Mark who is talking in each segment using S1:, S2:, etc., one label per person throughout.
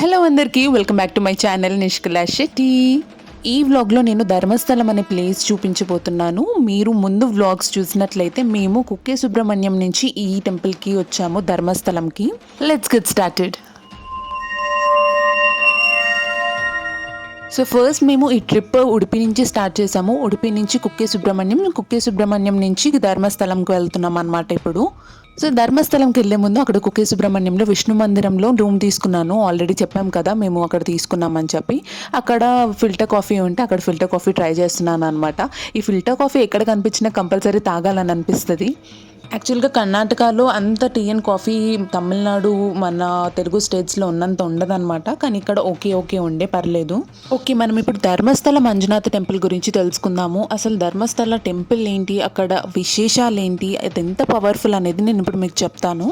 S1: Hello అందరికీ welcome back to my channel Nishkala Shetty. ఈ వ్లాగ్లో నేను ధర్మస్థలం అనే ప్లేస్ చూపించబోతున్నాను. మీరు ముందు వ్లాగ్స్ చూసినట్లయితే మేము కుక్కే సుబ్రహ్మణ్యం నుంచి ఈ టెంపుల్కి వచ్చాము, ధర్మస్థలంకి. Let's get started. So first మేము ఈ ట్రిప్ ఉడిపి నుంచి స్టార్ట్ చేసాము. ఉడిపి నుంచి కుక్కే సుబ్రహ్మణ్యం నుంచి ధర్మస్థలంకి వెళ్తున్నాం అనమాట ఇప్పుడు. సో ధర్మస్థలంకి వెళ్ళే ముందు అక్కడ కుక్కే సుబ్రహ్మణ్యంలో విష్ణు మందిరంలో రూమ్ తీసుకున్నాను. ఆల్రెడీ చెప్పాం కదా మేము అక్కడ తీసుకున్నామని చెప్పి. అక్కడ ఫిల్టర్ కాఫీ ఉంటే అక్కడ ఫిల్టర్ కాఫీ ట్రై చేస్తున్నాను అనమాట. ఈ ఫిల్టర్ కాఫీ ఎక్కడ కనిపించినా కంపల్సరీ తాగాలని అనిపిస్తుంది. యాక్చువల్గా కర్ణాటకలో అంత టీ అండ్ కాఫీ తమిళనాడు మన తెలుగు స్టేట్స్లో ఉన్నంత ఉండదన్నమాట. కానీ ఇక్కడ ఓకే ఉండే పర్లేదు. ఓకే, మనం ఇప్పుడు ధర్మస్థల మంజునాథ టెంపుల్ గురించి తెలుసుకుందాము. అసలు ధర్మస్థల టెంపుల్ ఏంటి, అక్కడ విశేషాలు ఏంటి, అది ఎంత పవర్ఫుల్ అనేది నేను ఇప్పుడు మీకు చెప్తాను.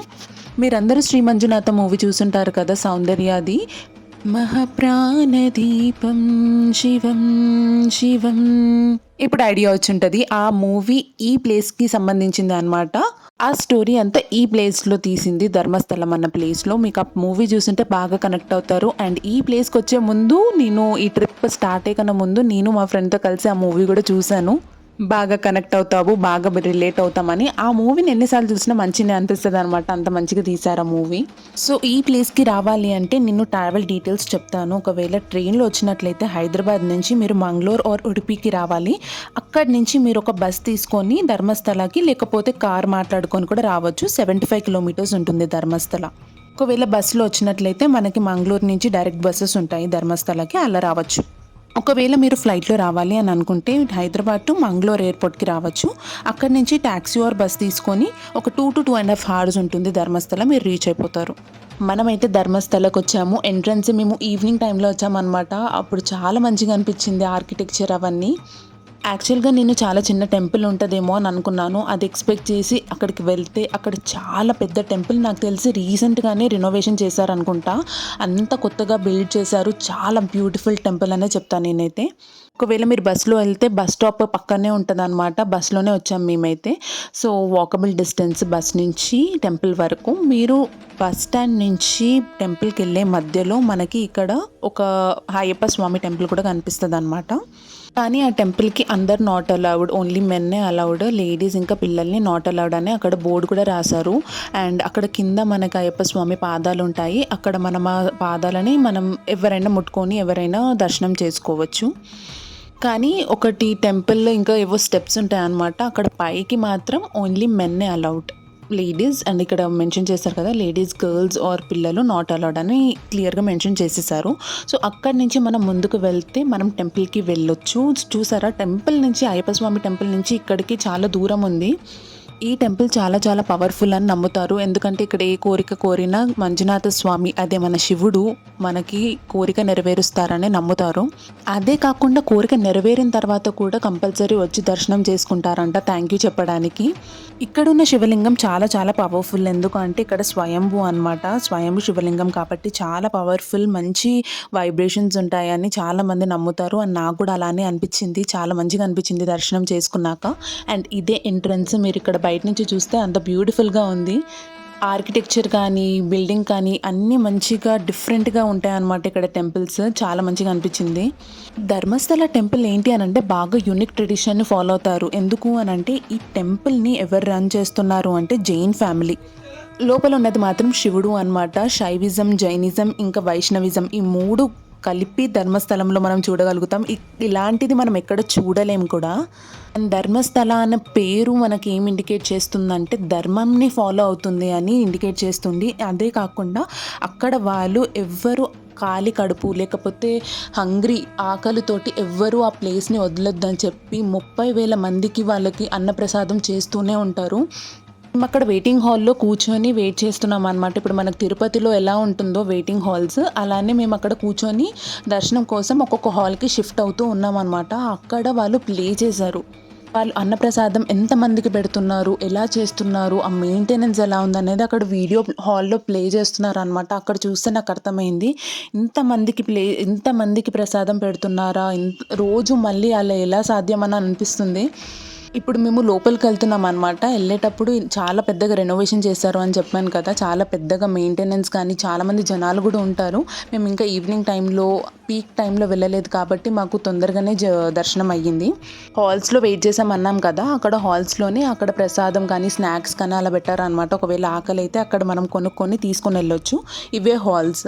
S1: మీరందరూ శ్రీ మంజునాథ మూవీ చూసుంటారు కదా, సౌందర్యాది. మహాప్రాణదీపం శివం శివం, ఇప్పుడు ఐడియా వచ్చుంటుంది. ఆ మూవీ ఈ ప్లేస్కి సంబంధించింది అనమాట. ఆ స్టోరీ అంతా ఈ ప్లేస్లో తీసింది, ధర్మస్థలం అన్న ప్లేస్లో. మీకు ఆ మూవీ చూస్తుంటే బాగా కనెక్ట్ అవుతారు. అండ్ ఈ ప్లేస్కి వచ్చే ముందు నేను ఈ ట్రిప్ స్టార్ట్ అయ్యకన్నా ముందు నేను మా ఫ్రెండ్తో కలిసి ఆ మూవీ కూడా చూశాను. బాగా కనెక్ట్ అవుతావు, బాగా రిలేట్ అవుతామని. ఆ మూవీని ఎన్నిసార్లు చూసినా మంచిగా అనిపిస్తుంది అనమాట, అంత మంచిగా తీశారు ఆ మూవీ. సో ఈ ప్లేస్కి రావాలి అంటే నేను ట్రావెల్ డీటెయిల్స్ చెప్తాను. ఒకవేళ ట్రైన్లో వచ్చినట్లయితే హైదరాబాద్ నుంచి మీరు మంగళూరు ఆర్ ఉడిపికి రావాలి. అక్కడి నుంచి మీరు ఒక బస్ తీసుకొని ధర్మస్థలకి, లేకపోతే కార్ మాట్లాడుకొని కూడా రావచ్చు. 75 కిలోమీటర్స్ ఉంటుంది ధర్మస్థల. ఒకవేళ బస్సులో వచ్చినట్లయితే మనకి మంగళూరు నుంచి డైరెక్ట్ బస్సెస్ ఉంటాయి ధర్మస్థలకి, అలా రావచ్చు. ఒకవేళ మీరు ఫ్లైట్లో రావాలి అని అనుకుంటే హైదరాబాద్ టు మంగళూరు ఎయిర్పోర్ట్కి రావచ్చు. అక్కడి నుంచి ట్యాక్సీ ఆర్ బస్ తీసుకొని ఒక 2 to 2.5 hours ఉంటుంది ధర్మస్థల, మీరు రీచ్ అయిపోతారు. మనమైతే ధర్మస్థలకు వచ్చాము. ఎంట్రన్స్ మేము ఈవినింగ్ టైంలో వచ్చామన్నమాట. అప్పుడు చాలా మంచిగా అనిపించింది ఆర్కిటెక్చర్ అవన్నీ. యాక్చువల్గా నేను చాలా చిన్న టెంపుల్ ఉంటుందేమో అని అనుకున్నాను. అది ఎక్స్పెక్ట్ చేసి అక్కడికి వెళ్తే అక్కడ చాలా పెద్ద టెంపుల్. నాకు తెలిసి రీసెంట్గానే రినోవేషన్ చేశారనుకుంటా, అంత కొత్తగా బిల్డ్ చేశారు. చాలా బ్యూటిఫుల్ టెంపుల్ అనే చెప్తాను నేనైతే. ఒకవేళ మీరు బస్సులో వెళ్తే బస్ స్టాప్ పక్కనే ఉంటుంది అనమాట. బస్సులోనే వచ్చాం మేమైతే. సో వాకబుల్ డిస్టెన్స్ బస్ నుంచి టెంపుల్ వరకు. మీరు బస్ స్టాండ్ నుంచి టెంపుల్కి వెళ్ళే మధ్యలో మనకి ఇక్కడ ఒక అయ్యప్ప స్వామి టెంపుల్ కూడా కనిపిస్తుంది అనమాట. కానీ ఆ టెంపుల్కి అందరు నాట్ అలౌడ్, ఓన్లీ మెన్నే అలౌడ్, లేడీస్ ఇంకా పిల్లల్ని నాట్ అలౌడ్ అని అక్కడ బోర్డు కూడా రాశారు. అండ్ అక్కడ కింద మనకు అయ్యప్ప స్వామి పాదాలు ఉంటాయి. అక్కడ మనం ఆ పాదాలని మనం ఎవరైనా ముట్టుకొని ఎవరైనా దర్శనం చేసుకోవచ్చు. కానీ ఒకటి టెంపుల్లో ఇంకా ఏవో స్టెప్స్ ఉంటాయి అన్నమాట. అక్కడ పైకి మాత్రం ఓన్లీ మెన్నే అలౌడ్, లేడీస్ అండ్ ఇక్కడ మెన్షన్ చేశారు కదా, లేడీస్, గర్ల్స్ ఆర్ పిల్లలు నాట్ అలౌడ్ అని క్లియర్గా మెన్షన్ చేసేసారు. సో అక్కడి నుంచి మనం ముందుకు వెళ్తే మనం టెంపుల్కి వెళ్ళొచ్చు. చూసారా, టెంపుల్ నుంచి అయ్యప్ప స్వామి టెంపుల్ నుంచి ఇక్కడికి చాలా దూరం ఉంది. ఈ టెంపుల్ చాలా చాలా పవర్ఫుల్ అని నమ్ముతారు. ఎందుకంటే ఇక్కడ ఏ కోరిక కోరినా మంజునాథ స్వామి, అదే మన శివుడు, మనకి కోరిక నెరవేరుస్తారని నమ్ముతారు. అదే కాకుండా కోరిక నెరవేరిన తర్వాత కూడా కంపల్సరీ వచ్చి దర్శనం చేసుకుంటారంట, థ్యాంక్ యూ చెప్పడానికి. ఇక్కడున్న శివలింగం చాలా చాలా పవర్ఫుల్. ఎందుకంటే ఇక్కడ స్వయంభూ అనమాట, స్వయంభూ శివలింగం కాబట్టి చాలా పవర్ఫుల్, మంచి వైబ్రేషన్స్ ఉంటాయని చాలామంది నమ్ముతారు. అండ్ నాకు కూడా అలానే అనిపించింది, చాలా మంచిగా అనిపించింది దర్శనం చేసుకున్నాక. అండ్ ఇదే ఎంట్రన్స్. మీరు ఇక్కడ బయట నుంచి చూస్తే అంత బ్యూటిఫుల్గా ఉంది. ఆర్కిటెక్చర్ కానీ బిల్డింగ్ కానీ అన్నీ మంచిగా డిఫరెంట్గా ఉంటాయి అన్నమాట. ఇక్కడ టెంపుల్స్ చాలా మంచిగా అనిపించింది. ధర్మస్థల టెంపుల్ ఏంటి అని అంటే బాగా యూనిక్ ట్రెడిషన్ని ఫాలో అవుతారు. ఎందుకు అని అంటే ఈ టెంపుల్ని ఎవరు రన్ చేస్తున్నారు అంటే జైన్ ఫ్యామిలీ. లోపల ఉన్నది మాత్రం శివుడు అనమాట. శైవిజం, జైనిజం ఇంకా వైష్ణవిజం ఈ 3 కలిపి ధర్మస్థలంలో మనం చూడగలుగుతాం. ఇలాంటిది మనం ఎక్కడ చూడలేము కూడా. అండ్ ధర్మస్థల అనే పేరు మనకి ఏం ఇండికేట్ చేస్తుందంటే ధర్మంని ఫాలో అవుతుంది అని ఇండికేట్ చేస్తుంది. అదే కాకుండా అక్కడ వాళ్ళు ఎవ్వరు ఖాళీ కడుపు లేకపోతే హంగ్రీ ఆకలితోటి ఎవ్వరూ ఆ ప్లేస్ని వదలొద్దని చెప్పి 30,000 మందికి వాళ్ళకి అన్నప్రసాదం చేస్తూనే ఉంటారు. మేము అక్కడ వెయిటింగ్ హాల్లో కూర్చొని వెయిట్ చేస్తున్నాం అనమాట. ఇప్పుడు మనకు తిరుపతిలో ఎలా ఉంటుందో వెయిటింగ్ హాల్స్, అలానే మేము అక్కడ కూర్చొని దర్శనం కోసం ఒక్కొక్క హాల్కి షిఫ్ట్ అవుతూ ఉన్నాం అనమాట. అక్కడ వాళ్ళు ప్లే చేశారు. వాళ్ళు అన్నప్రసాదం ఎంతమందికి పెడుతున్నారు, ఎలా చేస్తున్నారు, ఆ మెయింటెనెన్స్ ఎలా ఉందనేది అక్కడ వీడియో హాల్లో ప్లే చేస్తున్నారు అనమాట. అక్కడ చూస్తే నాకు అర్థమైంది, ఇంతమందికి ప్రసాదం పెడుతున్నారా, రోజు మళ్ళీ అలా ఎలా సాధ్యమని అనిపిస్తుంది. ఇప్పుడు మేము లోపలికి వెళ్తున్నాం అనమాట. వెళ్ళేటప్పుడు చాలా పెద్దగా రెనోవేషన్ చేశారు అని చెప్పాను కదా, చాలా పెద్దగా మెయింటెనెన్స్ కానీ చాలామంది జనాలు కూడా ఉంటారు. మేము ఇంకా ఈవినింగ్ టైంలో పీక్ టైంలో వెళ్ళలేదు కాబట్టి మాకు తొందరగానే దర్శనం అయ్యింది. హాల్స్లో వెయిట్ చేసామన్నాం కదా, అక్కడ హాల్స్లోనే అక్కడ ప్రసాదం కానీ స్నాక్స్ కానీ అలా పెట్టారనమాట. ఒకవేళ ఆకలి అయితే అక్కడ మనం కొనుక్కొని తీసుకొని వెళ్ళొచ్చు. ఇవే హాల్స్.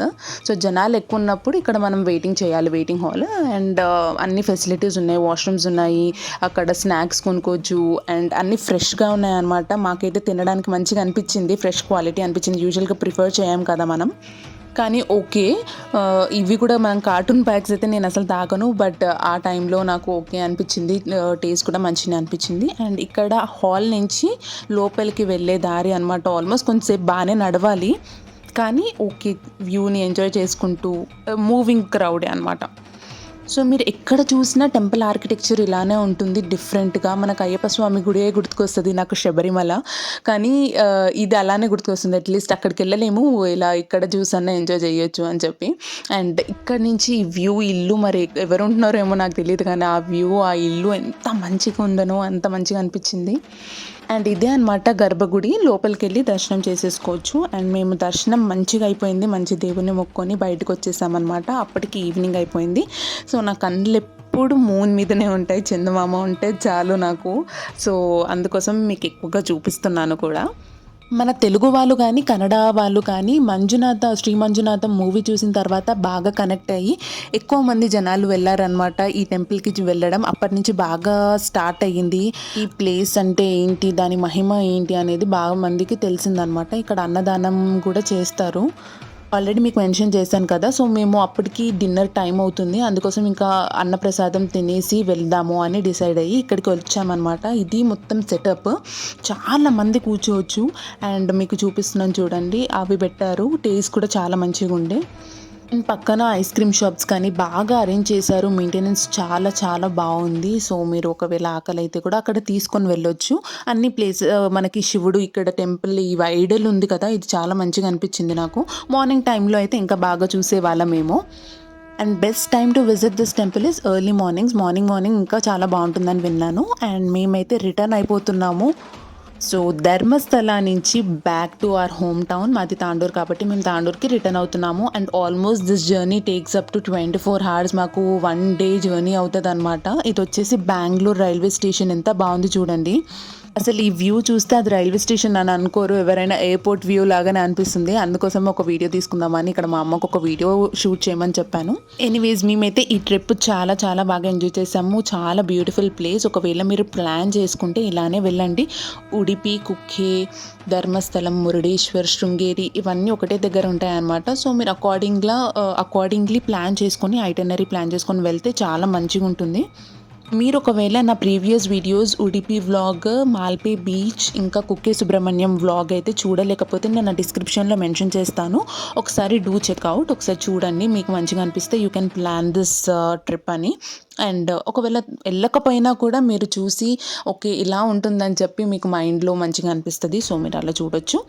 S1: సో జనాలు ఎక్కువ ఉన్నప్పుడు ఇక్కడ మనం వెయిటింగ్ చేయాలి, వెయిటింగ్ హాల్. అండ్ అన్ని ఫెసిలిటీస్ ఉన్నాయి, వాష్రూమ్స్ ఉన్నాయి, అక్కడ స్నాక్స్ కొనుక్కోవచ్చు. అండ్ అన్నీ ఫ్రెష్గా ఉన్నాయి అనమాట. మాకైతే తినడానికి మంచిగా అనిపించింది, ఫ్రెష్ క్వాలిటీ అనిపించింది. యూజువల్గా ప్రిఫర్ చేయం కదా మనం, కానీ ఓకే. ఇవి కూడా మనం కార్టూన్ ప్యాక్స్ అయితే నేను అసలు తాగను, బట్ ఆ టైంలో నాకు ఓకే అనిపించింది. టేస్ట్ కూడా మంచిగా అనిపించింది. అండ్ ఇక్కడ హాల్ నుంచి లోపలికి వెళ్ళే దారి అనమాట. ఆల్మోస్ట్ కొంచెంసేపు బాగానే నడవాలి, కానీ ఓకే, వ్యూని ఎంజాయ్ చేసుకుంటూ మూవింగ్ క్రౌడే అనమాట. సో మీరు ఎక్కడ చూసినా టెంపుల్ ఆర్కిటెక్చర్ ఇలానే ఉంటుంది, డిఫరెంట్గా. మనకు అయ్యప్ప స్వామి గుడే గుర్తుకొస్తుంది నాకు, శబరిమల, కానీ ఇది అలానే గుర్తుకొస్తుంది. అట్లీస్ట్ అక్కడికి వెళ్ళలేము, ఇలా ఇక్కడ చూసన్నా ఎంజాయ్ చేయొచ్చు అని చెప్పి. అండ్ ఇక్కడ నుంచి వ్యూ, ఇల్లు మరి ఎవరు ఉంటున్నారో ఏమో నాకు తెలియదు, కానీ ఆ వ్యూ, ఆ ఇల్లు ఎంత మంచిగా ఉందనో అంత మంచిగా అనిపించింది. అండ్ ఇదే అనమాట గర్భగుడి. లోపలికి వెళ్ళి దర్శనం చేసేసుకోవచ్చు. అండ్ మేము దర్శనం మంచిగా అయిపోయింది, మంచి దేవుని మొక్కుకొని బయటకు వచ్చేసామన్నమాట. అప్పటికి ఈవినింగ్ అయిపోయింది. సో నా కళ్ళు ఎప్పుడు మూన్ మీదనే ఉంటాయి, చందమామ ఉంటే చాలు నాకు. సో అందుకోసం మీకు ఎక్కువగా చూపిస్తున్నాను కూడా. మన తెలుగు వాళ్ళు కానీ కన్నడ వాళ్ళు కానీ శ్రీ మంజునాథం మూవీ చూసిన తర్వాత బాగా కనెక్ట్ అయ్యి ఎక్కువ మంది జనాలు వెళ్ళారనమాట ఈ టెంపుల్కి వెళ్ళడం. అప్పటి నుంచి బాగా స్టార్ట్ అయ్యింది. ఈ ప్లేస్ అంటే ఏంటి, దాని మహిమ ఏంటి అనేది బాగా మందికి తెలిసిందనమాట. ఇక్కడ అన్నదానం కూడా చేస్తారు. ఆల్రెడీ మీకు మెన్షన్ చేశాను కదా. సో మేము అప్పటికి డిన్నర్ టైం అవుతుంది, అందుకోసం ఇంకా అన్నప్రసాదం తినేసి వెళ్దాము అని డిసైడ్ అయ్యి ఇక్కడికి వచ్చామన్నమాట. ఇది మొత్తం సెటప్, చాలా మంది కూర్చోవచ్చు. అండ్ మీకు చూపిస్తున్నాను చూడండి, అవి పెట్టారు. టేస్ట్ కూడా చాలా మంచిగా ఉండే. అండ్ పక్కన ఐస్ క్రీమ్ షాప్స్ కానీ బాగా అరేంజ్ చేశారు. మెయింటెనెన్స్ చాలా చాలా బాగుంది. సో మీరు ఒకవేళ ఆకలి అయితే కూడా అక్కడ తీసుకొని వెళ్ళొచ్చు. అన్ని మనకి శివుడు ఇక్కడ టెంపుల్ ఈ ఐడల్ ఉంది కదా, ఇది చాలా మంచిగా అనిపించింది నాకు. మార్నింగ్ టైంలో అయితే ఇంకా బాగా చూసేవాళ్ళమేమో. And best time to visit this temple is early morning ఇంకా చాలా బాగుంటుందని విన్నాను. అండ్ మేమైతే రిటర్న్ అయిపోతున్నాము. సో ధర్మస్థల నుంచి back to our home town. మాది తాండూర్ కాబట్టి మేము తాండూర్కి రిటర్న్ అవుతున్నాము. And almost this journey takes up to 24 hours. మాకు 1 day జర్నీ అవుతుంది అనమాట. ఇది వచ్చేసి బెంగళూరు రైల్వే స్టేషన్. ఎంత బాగుంది చూడండి. అసలు ఈ వ్యూ చూస్తే అది రైల్వే స్టేషన్ అని అనుకోరు, ఎవరైనా ఎయిర్పోర్ట్ వ్యూ లాగానే అనిపిస్తుంది. అందుకోసం ఒక వీడియో తీసుకుందామని ఇక్కడ మా అమ్మకు ఒక వీడియో షూట్ చేయమని చెప్పాను. ఎనీవేస్ మేమైతే ఈ ట్రిప్ చాలా చాలా బాగా ఎంజాయ్ చేసాము. చాలా బ్యూటిఫుల్ ప్లేస్. ఒకవేళ మీరు ప్లాన్ చేసుకుంటే ఇలానే వెళ్ళండి. ఉడిపి, కుక్కే, ధర్మస్థలం, మురుడేశ్వర్, శృంగేరి ఇవన్నీ ఒకటే దగ్గర ఉంటాయన్నమాట. సో మీరు అకార్డింగ్లీ ప్లాన్ చేసుకొని, ఐటనరీ ప్లాన్ చేసుకొని వెళ్తే చాలా మంచిగా ఉంటుంది. మీరు ఒకవేళ నా previous videos Udupi vlog, Malpe beach, ఇంకా కుక్కే సుబ్రహ్మణ్యం వ్లాగ్ అయితే చూడలేకపోతే నేను నా డిస్క్రిప్షన్లో మెన్షన్ చేస్తాను. ఒకసారి డూ చెక్అవుట్, ఒకసారి చూడండి. మీకు మంచిగా అనిపిస్తే you can plan this trip అని. అండ్ ఒకవేళ వెళ్ళకపోయినా కూడా మీరు చూసి ఓకే ఇలా ఉంటుందని చెప్పి మీకు మైండ్లో మంచిగా అనిపిస్తుంది. సో మీరు అలా చూడొచ్చు.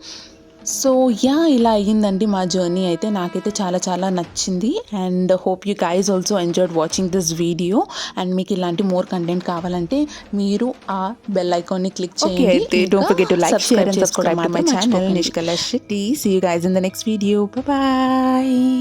S1: సో ఇలా అయ్యిందండి మా జర్నీ అయితే. నాకైతే చాలా చాలా నచ్చింది. And hope you guys also enjoyed watching this video. And మీకు ఇలాంటి మోర్ కంటెంట్ కావాలంటే మీరు ఆ బెల్ ఐకాన్ని క్లిక్ చేయండి. Don't forget to like, share and subscribe to my channel Nishkala Shetty. See you guys in the next video. Bye bye.